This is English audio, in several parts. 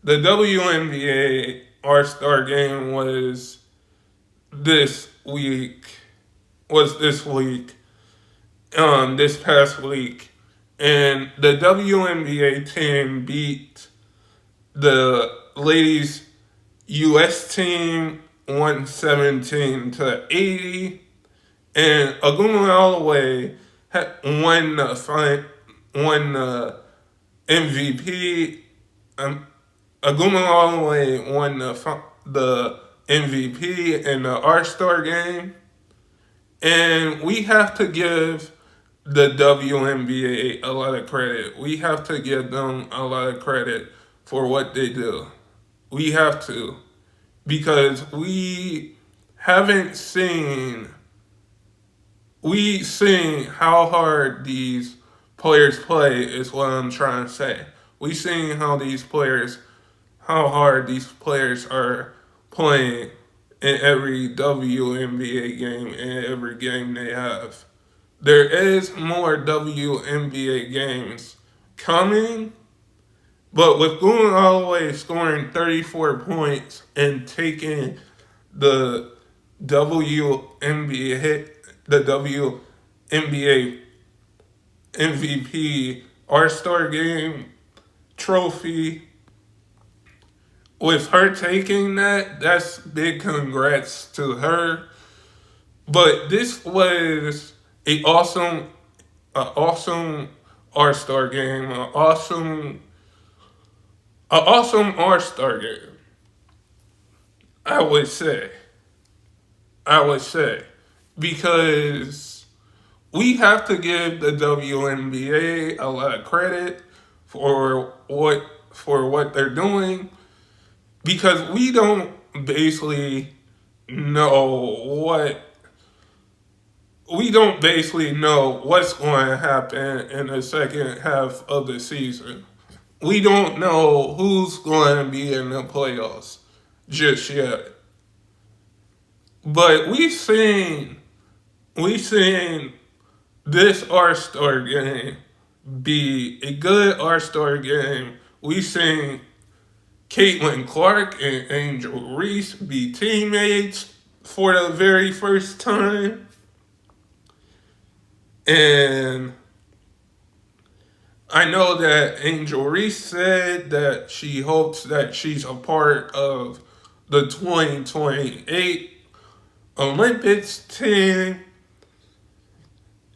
The WNBA All-Star Game this week. Was this week. This past week, and the WNBA team beat the ladies U.S. team 117-80, and Aguma Holloway won the MVP. Aguma Holloway won the MVP in the All-Star game, and we have to give the WNBA a lot of credit. We have to give them a lot of credit for what they do. We have to, because haven't seen seen how hard these players play is what I'm trying to say. We seen how hard these players are playing in every WNBA game and every game they have. There is more WNBA games coming, but with Goon Holloway scoring 34 points and taking the WNBA MVP All-Star Game trophy, with her taking that's big congrats to her. But this was awesome All-Star game, an awesome All-Star game. I would say, because we have to give the WNBA a lot of credit for what they're doing, because we don't basically know what's going to happen in the second half of the season. We don't know who's going to be in the playoffs just yet. But we've seen this All-Star game be a good All-Star game. We've seen Caitlin Clark and Angel Reese be teammates for the very first time. And I know that Angel Reese said that she hopes that she's a part of the 2028 Olympics team.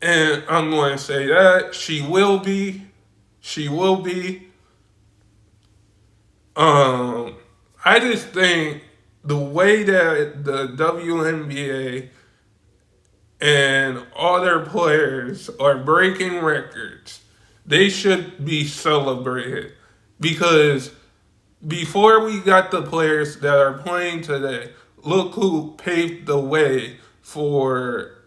And I'm going to say that she will be. I just think the way that the WNBA and all their players are breaking records, they should be celebrated. Because before we got the players that are playing today, look who paved the way for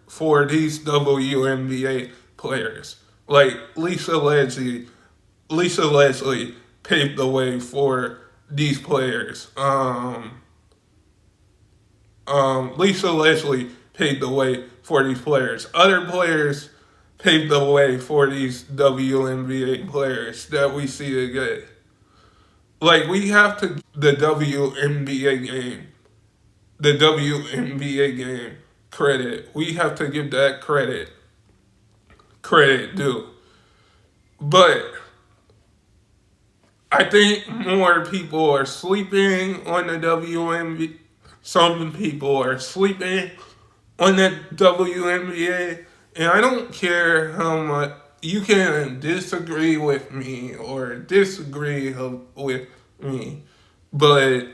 these WNBA players. Like Lisa Leslie paved the way for these players. Lisa Leslie paved the way for these players. Other players paved the way for these WNBA players that we see today. Like, we have to the WNBA game credit. We have to give that credit due. But I think more people are sleeping on the WNBA. Some people are sleeping on the WNBA. And I don't care how much you can disagree with me or disagree with me, but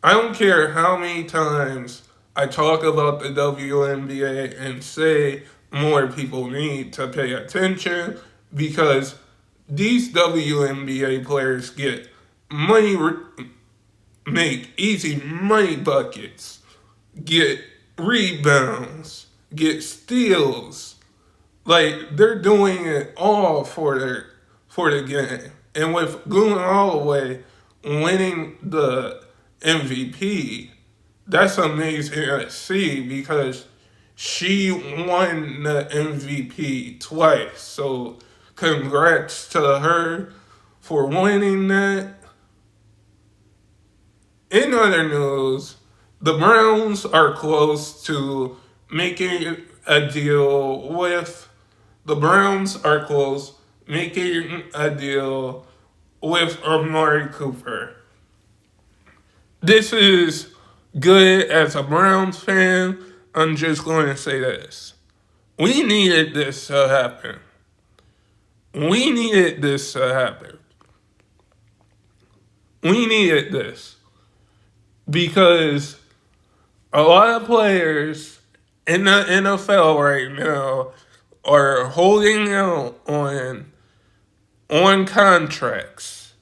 I don't care how many times I talk about the WNBA and say more people need to pay attention, because these WNBA players get money, make easy money buckets, get rebounds, get steals. Like, they're doing it all for the game. And with Goon Holloway winning the MVP, that's amazing to see, because she won the MVP twice. So congrats to her for winning that. In other news, the Browns are close to making a deal with Amari Cooper. This is good as a Browns fan. I'm just going to say this. We needed this to happen. We needed this to happen. We needed this because a lot of players in the NFL right now are holding out on contracts.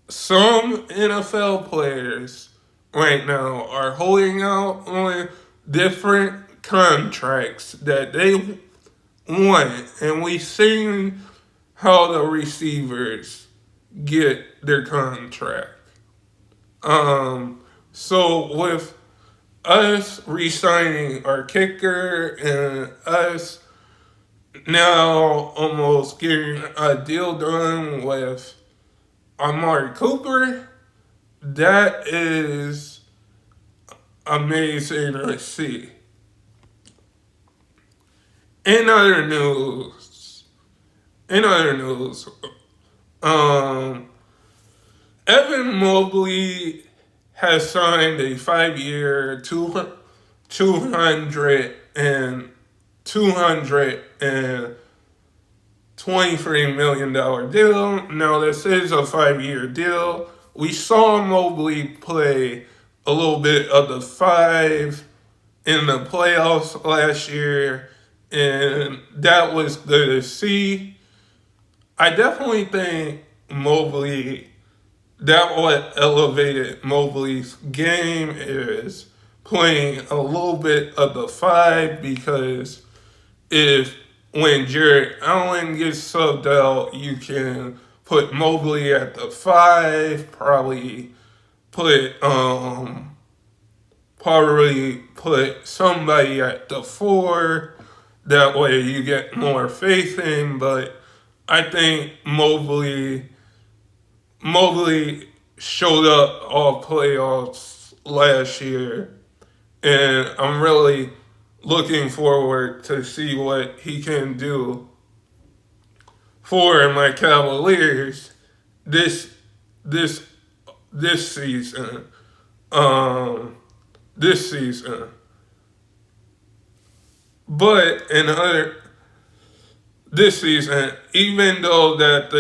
Some NFL players right now are holding out on different contracts that they want, and we've seen how the receivers get their contract. So with us re-signing our kicker and us now almost getting a deal done with Amari Cooper, that is amazing to see. In other news, Evan Mobley has signed a 5-year, $223 million deal. Now, this is a 5-year deal. We saw Mobley play a little bit of the 5 in the playoffs last year, and that was good to see. I definitely think that what elevated Mobley's game is playing a little bit of the 5, because when Jarrett Allen gets subbed out, you can put Mobley at the 5, probably put somebody at the 4. That way you get more faith in, but I think Mobley showed up all playoffs last year, and I'm really looking forward to see what he can do for my Cavaliers this season. But this season, even though that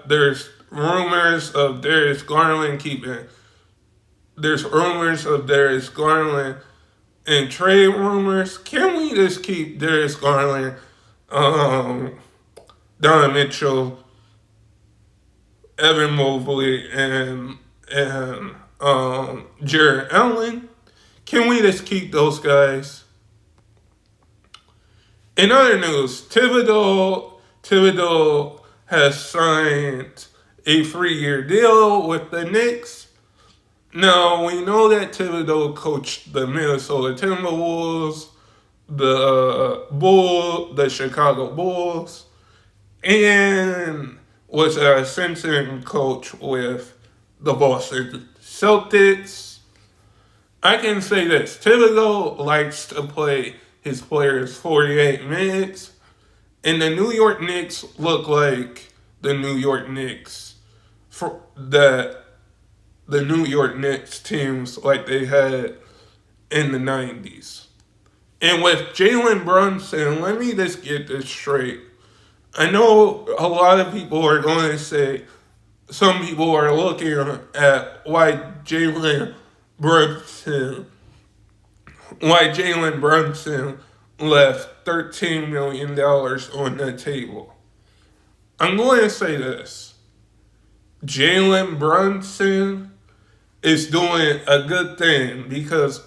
there's rumors of Darius Garland and trade rumors. Can we just keep Darius Garland, Donovan Mitchell, Evan Mobley, and Jarrett Allen? Can we just keep those guys? In other news, Thibodeau has signed a 3-year deal with the Knicks. Now, we know that Thibodeau coached the Minnesota Timberwolves, the Chicago Bulls, and was an assistant coach with the Boston Celtics. I can say this: Thibodeau likes to play his players 48 minutes, and the New York Knicks look like the New York Knicks the New York Knicks teams like they had in the 90s. And with Jalen Brunson, let me just get this straight. I know a lot of people are going to say, some people are looking at why Jalen Brunson left $13 million on the table. I'm going to say this. Jalen Brunson is doing a good thing, because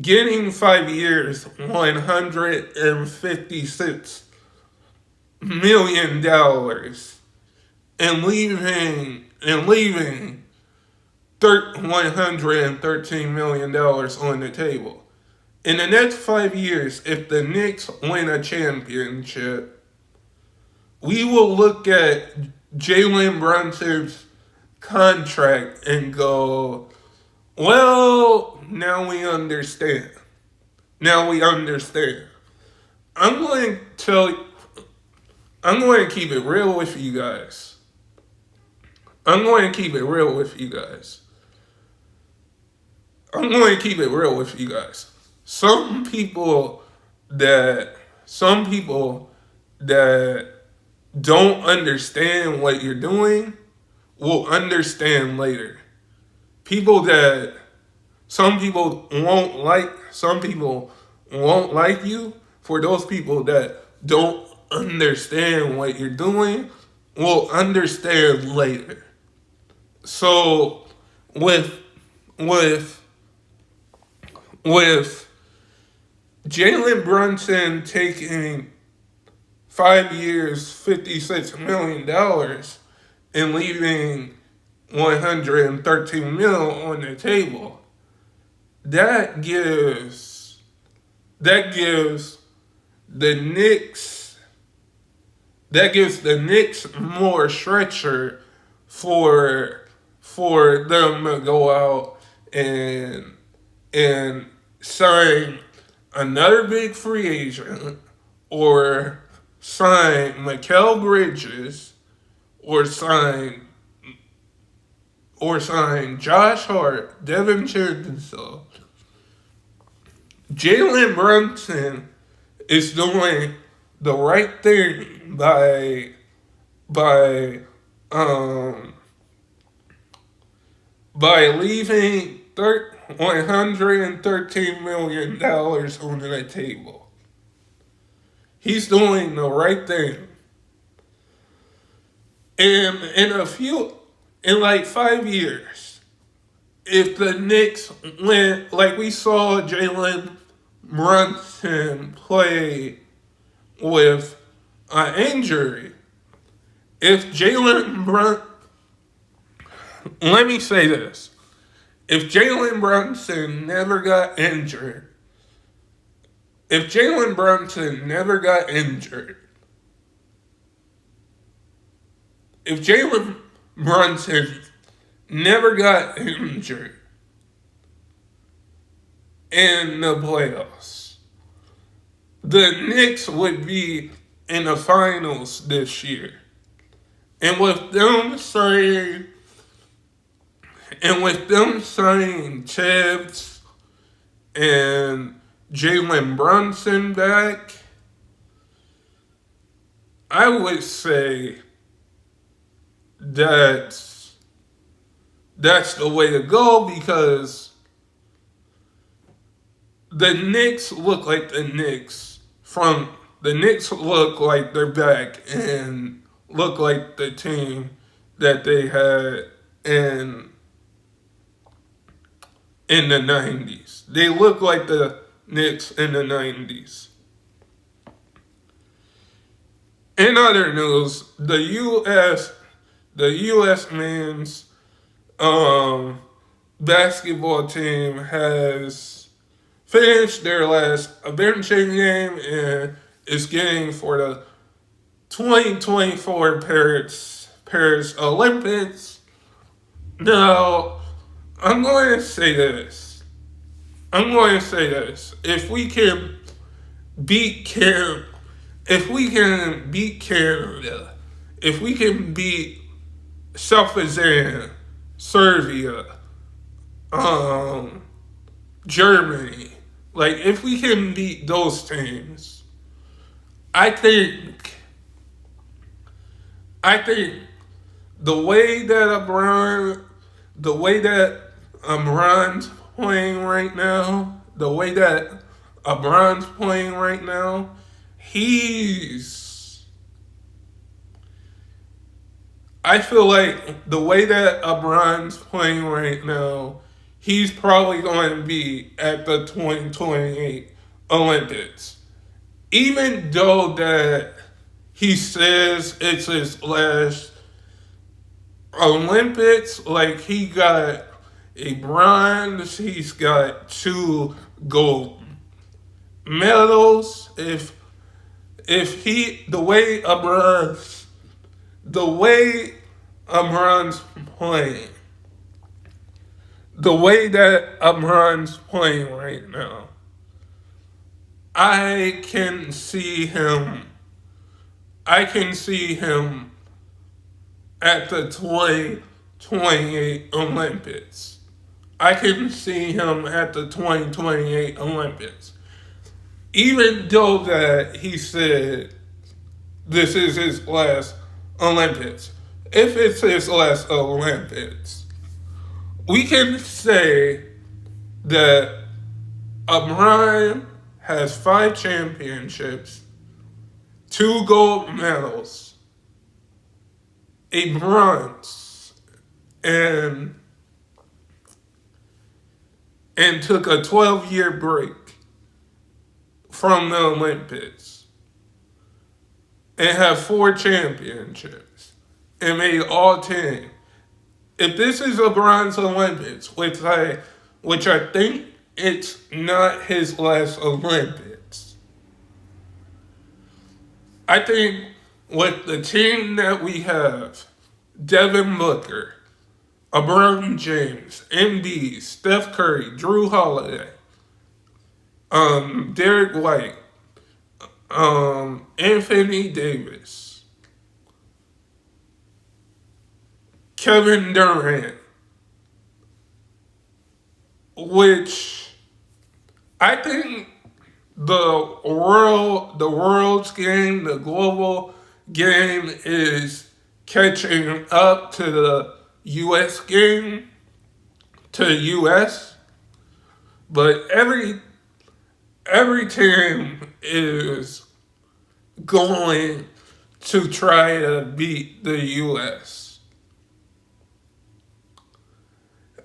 getting 5 years, $156 million, and leaving $113 million on the table. In the next 5 years, if the Knicks win a championship, we will look at Jalen Brunson's contract and go, well, now we understand. Now we understand. I'm going to tell you, I'm going to keep it real with you guys. I'm going to keep it real with you guys. I'm going to keep it real with you guys. Some people that don't understand what you're doing will understand later. Some people won't like you. For those people that don't understand what you're doing, will understand later. So with Jalen Brunson taking 5 years, $56 million and leaving $113 million on the table, that gives the Knicks more stretcher for them to go out and sign another big free agent, or sign Mikal Bridges, or sign Josh Hart, Devin Chinso. Jalen Brunson is doing the right thing by leaving $113 million on the table. He's doing the right thing. And in like 5 years, if the Knicks win, like we saw Jalen Brunson play with an injury, let me say this. If Jalen Brunson never got injured, and in the playoffs, the Knicks would be in the finals this year. And with them saying Tibbs and Jalen Brunson back, I would say that's the way to go, because the Knicks look like the Knicks look like they're back and look like the team that they had in the 90s. They look like the Knicks in the 90s. In other news, the U.S. men's basketball team has finished their last benching game and is getting for the 2024 Paris Olympics. Now, I'm going to say this. If we can beat Canada, if we can beat South Serbia, Germany, like if we can beat those teams, I think the way that LeBron's playing right now, I feel like the way that LeBron's playing right now, he's probably going to be at the 2028 Olympics. Even though that he says it's his last Olympics, like he got a bronze, he's got 2 gold medals. The way LeBron's playing, the way that LeBron's playing right now, I can see him. I can see him at the 2028 Olympics. I can see him at the 2028 Olympics. Even though that he said this is his last Olympics. If it's his last Olympics, we can say that LeBron has 5 championships, 2 gold medals, a bronze, and took a 12-year break from the Olympics, and have 4 championships, and made all 10. If this is LeBron's Olympics, which I think it's not his last Olympics, I think with the team that we have, Devin Booker, LeBron James, Embiid, Steph Curry, Drew Holiday, Derek White, Anthony Davis, Kevin Durant, which I think the world's game, the global game is catching up to the U.S. game, to the U.S., but every team is going to try to beat the U.S.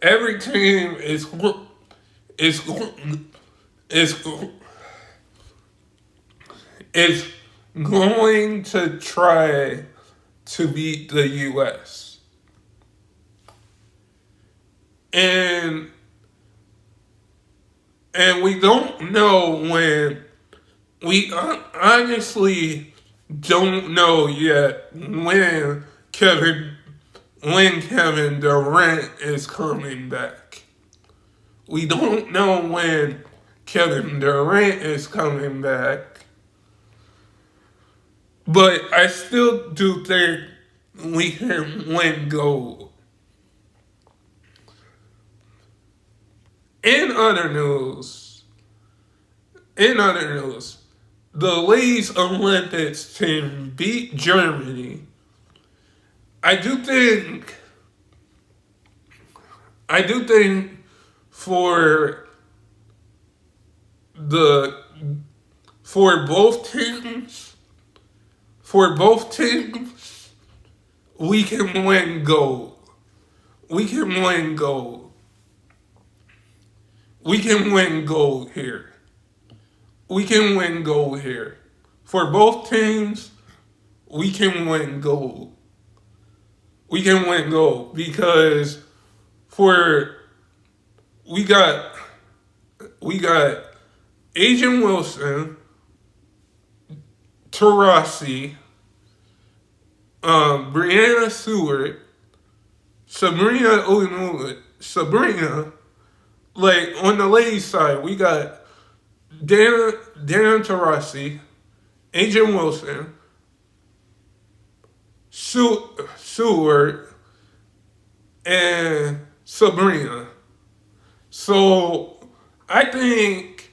Every team is going to try to beat the U.S. And we don't know when. We honestly don't know yet when Kevin Durant is coming back. We don't know when Kevin Durant is coming back. But I still do think we can win gold. In other news, the ladies Olympics team beat Germany. I do think for both teams, we can win gold. We can win gold. We can win gold here. We can win gold here. For both teams, we can win gold. We can win gold because we got Agent Wilson, Taurasi, Brianna Stewart, Sabrina, like on the ladies' side, we got Dan Taurasi, Agent Wilson, Stewart, and Sabrina. So I think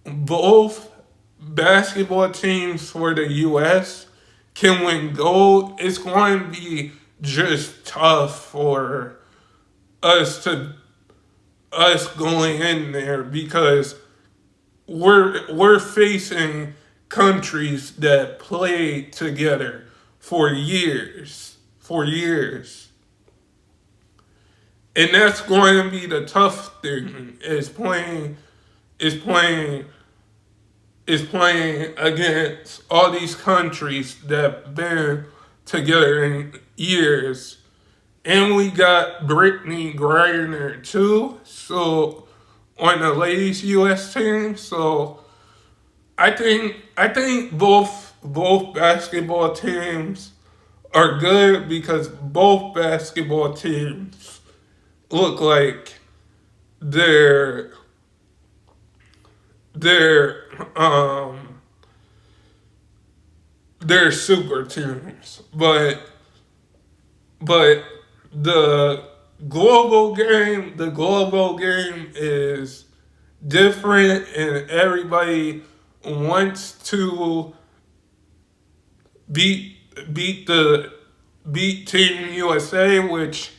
both basketball teams for the U.S. can win gold. It's going to be just tough for us going in there because we're facing countries that played together for years. And that's going to be the tough thing, is playing against all these countries that been together in years. And we got Brittany Griner too, so on the ladies U.S. team. So I think both basketball teams are good because both basketball teams look like they're they're um they're super teams, but the the global game is different, and everybody wants to beat beat the beat Team USA, which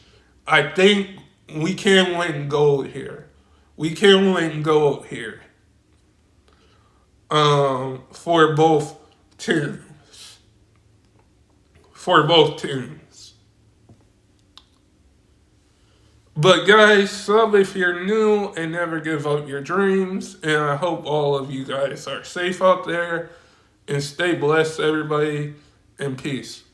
I think we can win gold here. We can win gold here. For both teams. For both teams. But guys, sub if you're new and never give up your dreams. And I hope all of you guys are safe out there and stay blessed, everybody, and peace.